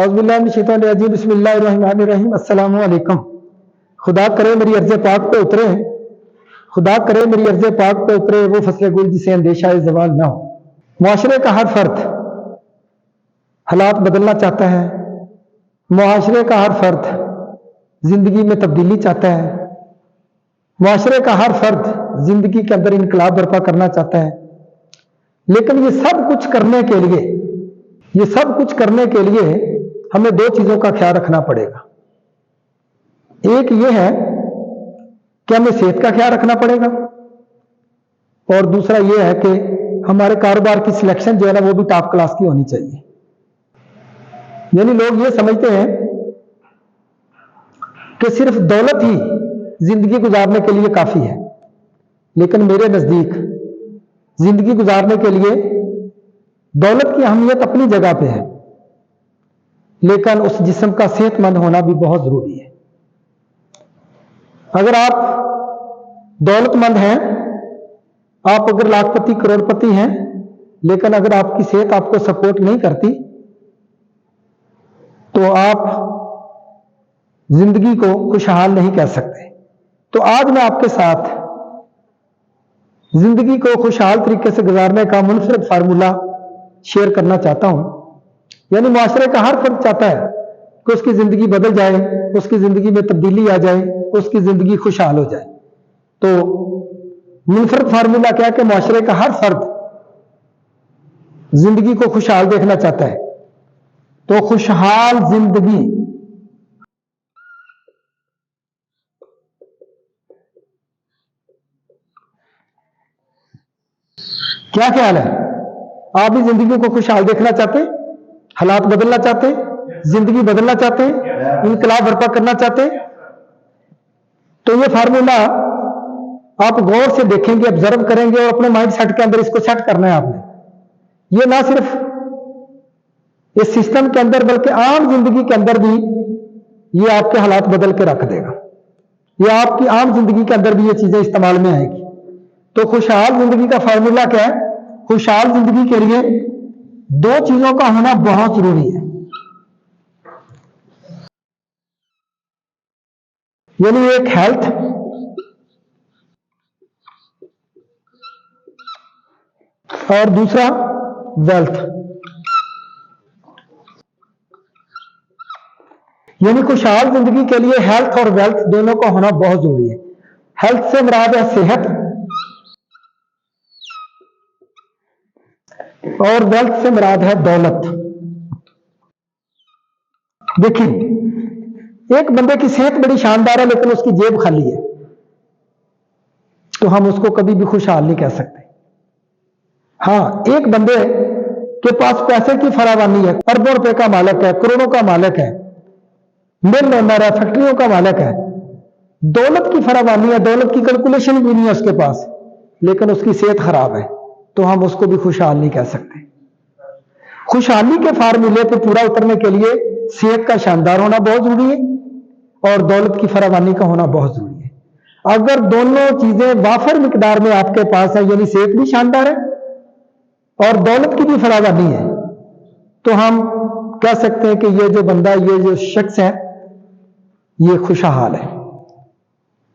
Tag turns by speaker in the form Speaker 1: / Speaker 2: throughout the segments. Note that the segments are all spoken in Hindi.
Speaker 1: औज़ुबिल्लाहि बिस्मिल्लाहिर्रहमानिर्रहीम। अस्सलामु अलैकुम। खुदा करे मेरी अर्ज़ पाक पे उतरे, खुदा करे मेरी अर्ज़ पाक पे उतरे वो फसले गुल जिसे अंदेशा ज़वाल ना हो। मुआशरे का हर फर्द हालात बदलना चाहता है, मुआशरे का हर फर्द जिंदगी में तब्दीली चाहता है, मुआशरे का हर फर्द जिंदगी के अंदर इनकलाब बर्पा करना चाहता है। लेकिन ये सब कुछ करने के लिए हमें दो चीजों का ख्याल रखना पड़ेगा। एक ये है कि हमें सेहत का ख्याल रखना पड़ेगा, और दूसरा ये है कि हमारे कारोबार की सिलेक्शन जो है ना वो भी टॉप क्लास की होनी चाहिए। यानी लोग ये समझते हैं कि सिर्फ दौलत ही जिंदगी गुजारने के लिए काफी है, लेकिन मेरे नजदीक जिंदगी गुजारने के लिए दौलत की अहमियत अपनी जगह पे है, लेकिन उस जिस्म का सेहतमंद होना भी बहुत जरूरी है। अगर आप दौलतमंद हैं, आप अगर लाखपति करोड़पति हैं, लेकिन अगर आपकी सेहत आपको सपोर्ट नहीं करती तो आप जिंदगी को खुशहाल नहीं कह सकते। तो आज मैं आपके साथ जिंदगी को खुशहाल तरीके से गुजारने का मुनफरद फार्मूला शेयर करना चाहता हूं। यानी मुआशरे का हर फर्द चाहता है कि उसकी जिंदगी बदल जाए, उसकी जिंदगी में तब्दीली आ जाए, उसकी जिंदगी खुशहाल हो जाए। तो मुनफरद फार्मूला क्या है कि मुआशरे का हर फर्द जिंदगी को खुशहाल देखना चाहता है। तो खुशहाल जिंदगी क्या ख्याल है? आप भी जिंदगी को खुशहाल देखना चाहते हैं, हालात बदलना चाहते हैं, जिंदगी बदलना चाहते हैं, इनकलाब बर्पा करना चाहते हैं? तो ये फार्मूला आप गौर से देखेंगे, ऑब्जर्व करेंगे और अपने माइंड सेट के अंदर इसको सेट करना है आपने। ये ना सिर्फ इस सिस्टम के अंदर बल्कि आम जिंदगी के अंदर भी ये आपके हालात बदल के रख देगा। ये आपकी आम जिंदगी के अंदर भी ये चीजें इस्तेमाल में आएगी। तो खुशहाल जिंदगी का फार्मूला क्या है? खुशहाल जिंदगी के लिए दो चीजों का होना बहुत जरूरी है। यानी एक हेल्थ और दूसरा वेल्थ। यानी खुशहाल जिंदगी के लिए हेल्थ और वेल्थ दोनों का होना बहुत जरूरी है। हेल्थ से मुराद है सेहत, और वेल्थ से मुराद है दौलत। देखिए, एक बंदे की सेहत बड़ी शानदार है लेकिन उसकी जेब खाली है, तो हम उसको कभी भी खुशहाल नहीं कह सकते। हाँ, एक बंदे के पास पैसे की फरावानी है, अरबों रुपए का मालिक है, करोड़ों का मालिक है, मिल ओनर है, फैक्ट्रियों का मालिक है, दौलत की फरावानी है, दौलत की कैलकुलेशन भी नहीं है उसके पास, लेकिन उसकी सेहत खराब है, तो हम उसको भी खुशहाल नहीं कह सकते। खुशहाली के फार्मूले पर पूरा उतरने के लिए सेहत का शानदार होना बहुत जरूरी है और दौलत की फरावानी का होना बहुत जरूरी है। अगर दोनों चीजें वाफर मिकदार में आपके पास है, यानी सेहत भी शानदार है और दौलत की भी फरावानी है, तो हम कह सकते हैं कि ये जो बंदा, ये जो शख्स है, ये खुशहाल है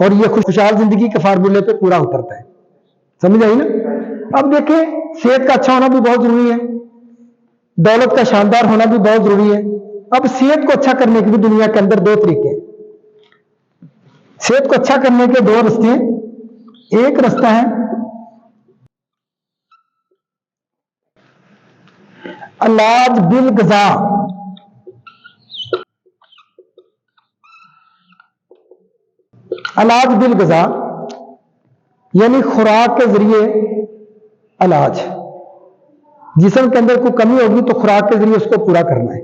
Speaker 1: और ये खुशहाल जिंदगी के फार्मूले पे पूरा उतरता है। समझ आई ना? अब देखें, सेहत का अच्छा होना भी बहुत जरूरी है, दौलत का शानदार होना भी बहुत जरूरी है। अब सेहत को अच्छा करने के भी दुनिया के अंदर दो तरीके हैं। सेहत को अच्छा करने के दो रास्ते हैं। एक रास्ता है इलाज बिल गज़ा। इलाज बिल गज़ा यानी खुराक के जरिए इलाज। जिस्म के अंदर कोई कमी होगी तो खुराक के जरिए उसको पूरा करना है।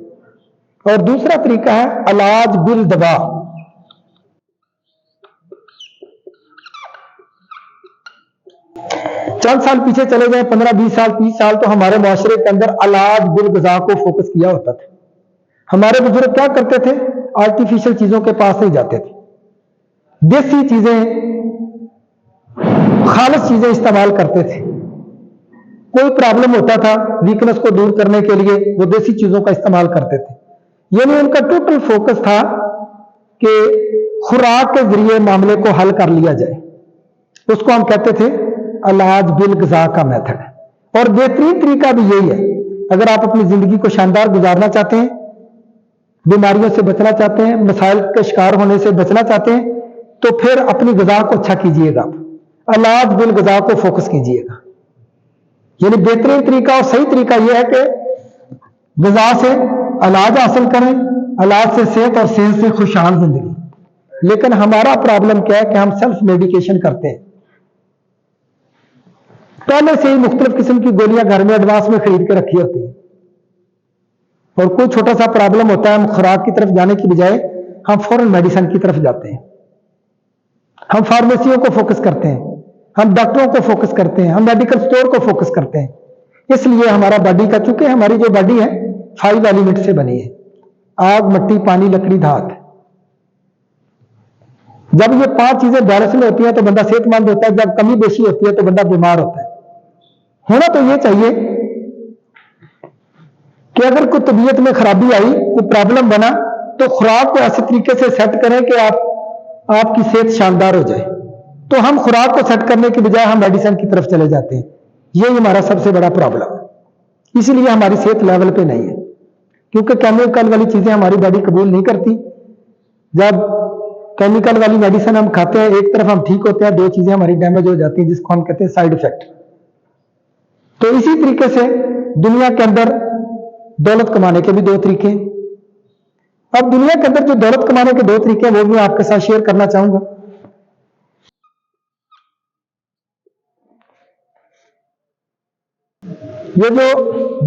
Speaker 1: और दूसरा तरीका है इलाज बिल दवा। चंद साल पीछे चले गए, 15-20 साल, 30 साल, तो हमारे मुआशरे के अंदर इलाज बिल गज़ा को फोकस किया होता था। हमारे बुजुर्ग क्या करते थे? आर्टिफिशियल चीजों के पास नहीं जाते थे, देसी चीजें, खालिस चीजें इस्तेमाल करते थे। कोई प्रॉब्लम होता था, वीकनेस को दूर करने के लिए वो देसी चीजों का इस्तेमाल करते थे। यानी उनका टोटल फोकस था कि खुराक के जरिए मामले को हल कर लिया जाए। उसको हम कहते थे इलाज बिल ग़िज़ा का मेथड। और बेहतरीन तरीका भी यही है। अगर आप अपनी जिंदगी को शानदार गुजारना चाहते हैं, बीमारियों से बचना चाहते हैं, मसाइल के शिकार होने से बचना चाहते हैं, तो फिर अपनी ग़िज़ा को अच्छा कीजिएगा, इलाज बिल ग़िज़ा को फोकस कीजिएगा। यानी बेहतरीन तरीका और सही तरीका यह है कि ग़िज़ा से इलाज हासिल करें, इलाज से सेहत और सेहत से खुशहाल जिंदगी। लेकिन हमारा प्रॉब्लम क्या है कि हम सेल्फ मेडिकेशन करते हैं। पहले से ही मुख्तलिफ किस्म की गोलियां घर में एडवांस में खरीद के रखी होती है, और कोई छोटा सा प्रॉब्लम होता है, हम खुराक की तरफ जाने की बजाय हम फौरन मेडिसिन की तरफ जाते हैं। हम फार्मेसियों को फोकस करते हैं, हम डॉक्टरों को फोकस करते हैं, हम मेडिकल स्टोर को फोकस करते हैं। इसलिए हमारा बॉडी का, चूंकि हमारी जो बॉडी है 5 एलिमेंट से बनी है, आग, मट्टी, पानी, लकड़ी, धात। जब ये 5 चीजें बैलेंस में होती हैं तो बंदा सेहतमंद होता है, जब कमी बेशी होती है तो बंदा बीमार होता है। होना तो ये चाहिए कि अगर कोई तबीयत में खराबी आई, कोई प्रॉब्लम बना, तो खुराक को ऐसे तरीके से सेट करें कि आपकी सेहत शानदार हो जाए। तो हम खुराक को सेट करने की बजाय हम मेडिसिन की तरफ चले जाते हैं। यही हमारा सबसे बड़ा प्रॉब्लम है। इसीलिए हमारी सेहत लेवल पे नहीं है, क्योंकि केमिकल वाली चीजें हमारी बॉडी कबूल नहीं करती। जब केमिकल वाली मेडिसिन हम खाते हैं, एक तरफ हम ठीक होते हैं, 2 चीजें हमारी डैमेज हो जाती हैं, जिसको हम कहते हैं साइड इफेक्ट। तो इसी तरीके से दुनिया के अंदर दौलत कमाने के भी 2 तरीके हैं। अब दुनिया के अंदर जो दौलत कमाने के 2 तरीके हैं, वो मैं आपके साथ शेयर करना चाहूंगा। ये जो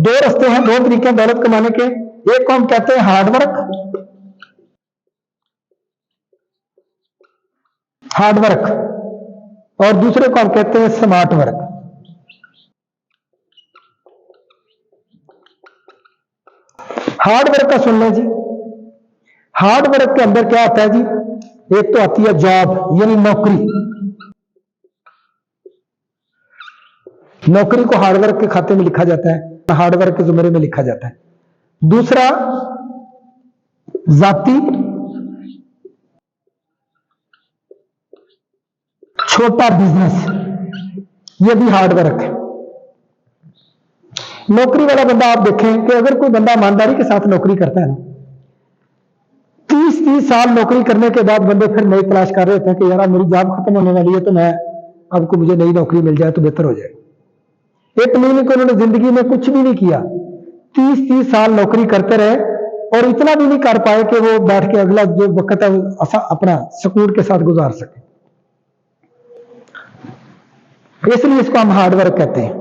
Speaker 1: 2 रास्ते हैं, 2 तरीके हैं दौलत कमाने के। एक को हम कहते हैं हार्डवर्क, और दूसरे को हम कहते हैं स्मार्ट वर्क। हार्ड वर्क का सुन लें जी। हार्ड वर्क के अंदर क्या आता है जी? एक तो आती है जॉब, यानी नौकरी। नौकरी को हार्डवर्क के खाते में लिखा जाता है, हार्डवर्क के जुमरे में लिखा जाता है। दूसरा जाती छोटा बिजनेस, यह भी हार्डवर्क है। नौकरी वाला बंदा आप देखें कि अगर कोई बंदा ईमानदारी के साथ नौकरी करता है ना, 30-30 साल नौकरी करने के बाद बंदे फिर नई तलाश कर रहे होते हैं कि यार मेरी जॉब खत्म होने वाली है, तो मैं अब को मुझे नई नौकरी मिल जाए तो बेहतर हो जाए। 1 महीने को उन्होंने जिंदगी में कुछ भी नहीं किया, 30-30 साल नौकरी करते रहे, और इतना भी नहीं कर पाए कि वो बैठ के अगला जो वक्त है अपना सुकून के साथ गुजार सके। इसलिए इसको हम हार्डवर्क कहते हैं।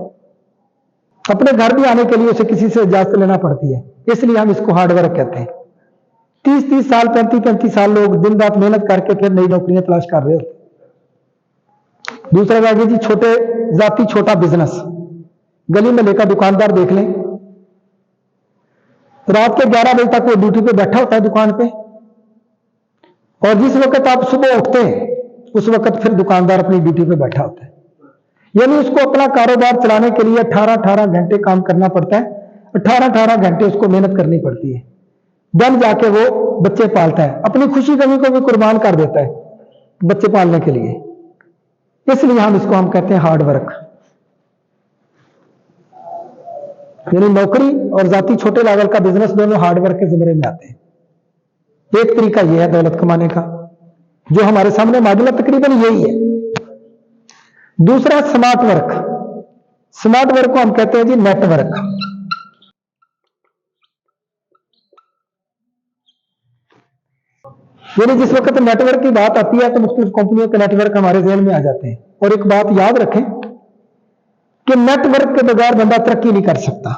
Speaker 1: अपने घर भी आने के लिए उसे किसी से इजाजत लेना पड़ती है, इसलिए हम इसको हार्डवर्क कहते हैं। 30-30 साल, 35-35 साल लोग दिन रात मेहनत करके फिर नई नौकरियां तलाश कर रहे होते। दूसरा बात जी, छोटे जाती छोटा बिजनेस। गली में लेकर दुकानदार देख लें, रात के 11 बजे तक वो ड्यूटी पे बैठा होता है दुकान पे, और जिस वक्त आप सुबह उठते हैं उस वक्त फिर दुकानदार अपनी ड्यूटी पे बैठा होता है। यानी उसको अपना कारोबार चलाने के लिए 18-18 घंटे काम करना पड़ता है, 18-18 घंटे उसको मेहनत करनी पड़ती है। दम जाके वो बच्चे पालता है, अपनी खुशी गमी को भी कुर्बान कर देता है बच्चे पालने के लिए। इसलिए हम इसको कहते हैं हार्ड वर्क। यानी नौकरी और जाती छोटे लेवल का बिजनेस दोनों हार्ड वर्क के जिम्मे में आते हैं। एक तरीका यह है दौलत कमाने का, जो हमारे सामने मॉडल है, तकरीबन यही है। दूसरा स्मार्ट वर्क। स्मार्ट वर्क को हम कहते हैं जी नेटवर्क। यानी जिस वक्त नेटवर्क की बात आती है तो मुख्तलिफ कंपनियों के नेटवर्क हमारे ज़हन में आ जाते हैं। और एक बात याद रखें कि नेटवर्क के बगैर बंदा तरक्की नहीं कर सकता।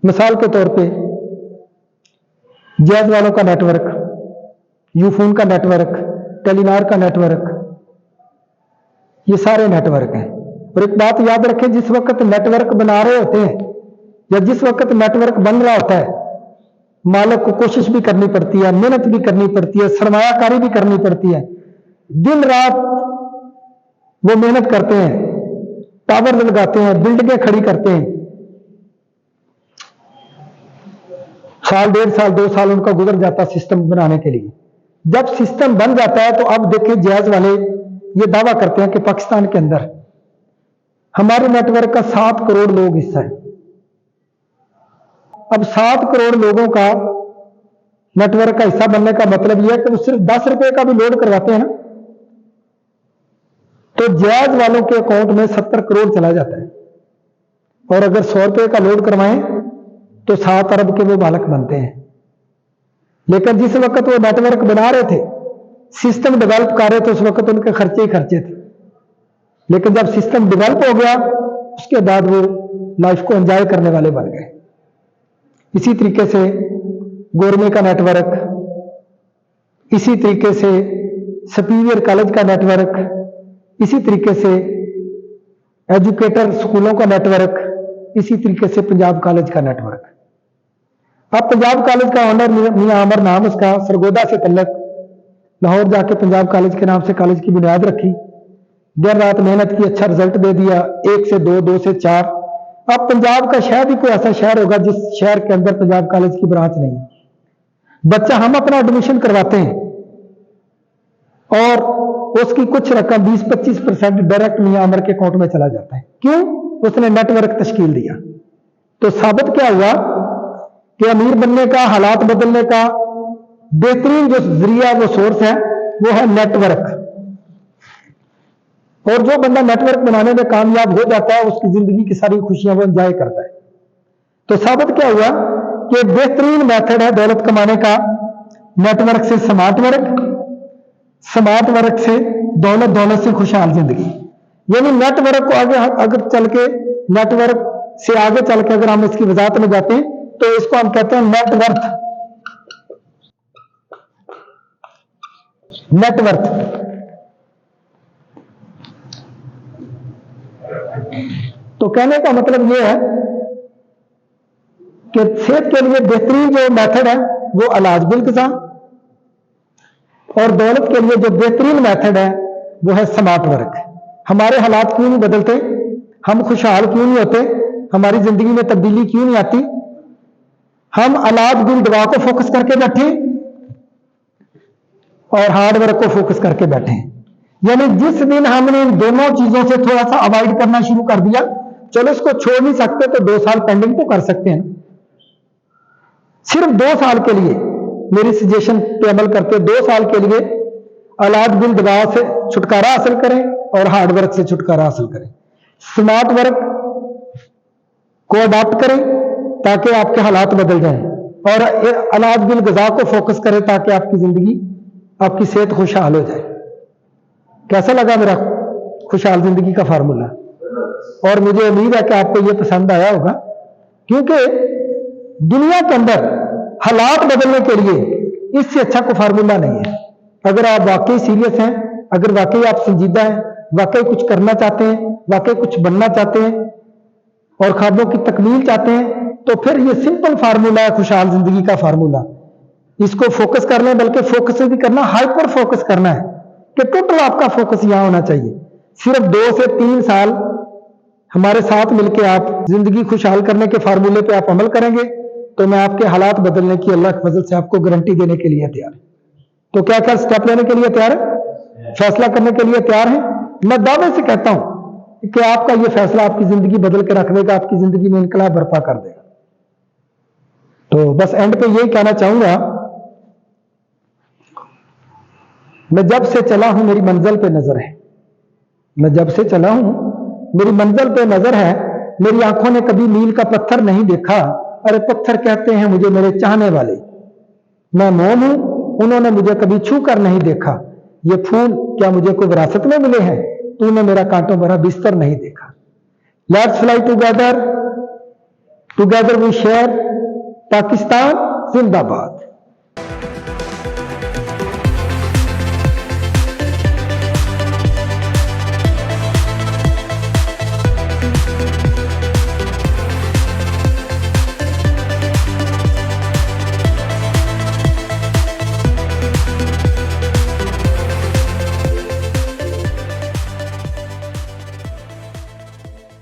Speaker 1: मिसाल के तौर पे जैज वालों का नेटवर्क, यूफोन का नेटवर्क, टेलीनार का नेटवर्क, ये सारे नेटवर्क हैं। और एक बात याद रखें, जिस वक्त नेटवर्क बना रहे होते हैं या जिस वक्त नेटवर्क बन रहा होता है, मालिक को कोशिश भी करनी पड़ती है, मेहनत भी करनी पड़ती है, सरमायाकारी भी करनी पड़ती है। दिन रात वो मेहनत करते हैं, टावर लगाते हैं, बिल्डिंगें खड़ी करते हैं। साल, 1.5 साल, 2 साल उनका गुजर जाता सिस्टम बनाने के लिए। जब सिस्टम बन जाता है तो अब देखें, जैज वाले ये दावा करते हैं कि पाकिस्तान के अंदर हमारे नेटवर्क का 7 करोड़ लोग हिस्सा है। अब 7 करोड़ लोगों का नेटवर्क का हिस्सा बनने का मतलब यह है कि वो सिर्फ 10 रुपए का भी लोड करवाते हैं ना, तो जैज वालों के अकाउंट में 70 करोड़ चला जाता है। और अगर 100 रुपए का लोड करवाएं तो 7 अरब के वो मालिक बनते हैं। लेकिन जिस वक्त वो नेटवर्क बना रहे थे, सिस्टम डेवलप कर रहे थे, उस वक्त उनके खर्चे ही खर्चे थे। लेकिन जब सिस्टम डेवलप हो गया, उसके बाद वो लाइफ को एंजॉय करने वाले बन गए। इसी तरीके से गोरमे का नेटवर्क, इसी तरीके से सुपीरियर कॉलेज का नेटवर्क, इसी तरीके से एजुकेटर स्कूलों का नेटवर्क, इसी तरीके से पंजाब कॉलेज का नेटवर्क। अब पंजाब कॉलेज का ऑनर मियां आमर नाम उसका, सरगोदा से तल्लक, लाहौर जाके पंजाब कॉलेज के नाम से कॉलेज की बुनियाद रखी, दिन रात मेहनत की, अच्छा रिजल्ट दे दिया, 1 से 2, 2 से 4। अब पंजाब का शहर भी कोई ऐसा शहर होगा जिस शहर के अंदर पंजाब कॉलेज की ब्रांच नहीं है। बच्चा हम अपना एडमिशन करवाते हैं और उसकी कुछ रकम 20-25% डायरेक्ट मियां आमर के अकाउंट में चला जाता है। क्यों? उसने नेटवर्क तश्कील दिया। तो साबित क्या हुआ कि अमीर बनने का, हालात बदलने का बेहतरीन जो जरिया, वो सोर्स है, वो है नेटवर्क। और जो बंदा नेटवर्क बनाने में कामयाब हो जाता है, उसकी जिंदगी की सारी खुशियां वो एंजॉय करता है। तो साबित क्या हुआ कि बेहतरीन मेथड है दौलत कमाने का, नेटवर्क से स्मार्ट वर्क, स्मार्ट वर्क से दौलत, दौलत से खुशहाल जिंदगी। यानी नेटवर्क को आगे अगर चल के, नेटवर्क से आगे चल के अगर हम इसकी वजाहत में जाते हैं तो इसको हम कहते हैं नेटवर्थ। नेटवर्थ तो कहने का मतलब यह है कि सेहत के लिए बेहतरीन जो मेथड है वो इलाज बिल ग़िज़ा, और दौलत के लिए जो बेहतरीन मेथड है वो है स्मार्ट वर्क। हमारे हालात क्यों नहीं बदलते, हम खुशहाल क्यों नहीं होते, हमारी जिंदगी में तब्दीली क्यों नहीं आती? हम इलाज बिल दवा को फोकस करके बैठे और हार्ड वर्क को फोकस करके बैठे। यानी जिस दिन हमने इन दोनों चीजों से थोड़ा सा अवॉइड करना शुरू कर दिया, चलो इसको छोड़ नहीं सकते तो 2 साल पेंडिंग तो कर सकते हैं। सिर्फ 2 साल के लिए मेरी सजेशन पे अमल करके 2 साल के लिए इलाज बिल दवा से छुटकारा हासिल करें और हार्ड वर्क से छुटकारा हासिल करें। स्मार्ट वर्क को अडॉप्ट करें ताकि आपके हालात बदल जाएं, और इलाज बिल ग़िज़ा को फोकस करें ताकि आपकी जिंदगी, आपकी सेहत खुशहाल हो जाए। कैसा लगा मेरा खुशहाल जिंदगी का फार्मूला? और मुझे उम्मीद है कि आपको यह पसंद आया होगा, क्योंकि दुनिया के अंदर हालात बदलने के लिए इससे अच्छा कोई फार्मूला नहीं है। अगर आप वाकई सीरियस हैं, अगर वाकई आप संजीदा हैं, वाकई कुछ करना चाहते हैं, वाकई कुछ बनना चाहते हैं और ख्वाबों की तकमील चाहते हैं, तो फिर ये सिंपल फार्मूला है खुशहाल जिंदगी का फार्मूला। इसको फोकस कर लें, बल्कि फोकस भी करना, हाइपर फोकस करना है कि टोटल आपका फोकस यहां होना चाहिए। सिर्फ 2 से 3 साल हमारे साथ मिलकर आप जिंदगी खुशहाल करने के फार्मूले पे आप अमल करेंगे तो मैं आपके हालात बदलने की अल्लाह के फजल से आपको गारंटी देने के लिए तैयार है। तो क्या क्या स्टेप लेने के लिए तैयार है? फैसला करने के लिए तैयार है? मैं दावे से कहता हूं कि आपका यह फैसला आपकी जिंदगी बदल के रख देगा, आपकी जिंदगी में इनकलाब बर्पा कर देगा। तो बस एंड पे यही कहना चाहूंगा, मैं जब से चला हूं मेरी मंजिल पे नजर है। मैं जब से चला हूं मेरी मंजिल पे नजर है। मेरी आंखों ने कभी मील का पत्थर नहीं देखा। अरे पत्थर कहते हैं मुझे मेरे चाहने वाले। मैं मोम हूं, उन्होंने मुझे कभी छू कर नहीं देखा। ये फूल क्या मुझे कोई विरासत में मिले हैं? तूने मेरा कांटों भरा बिस्तर नहीं देखा। Let's fly together, together we share. Pakistan जिंदाबाद।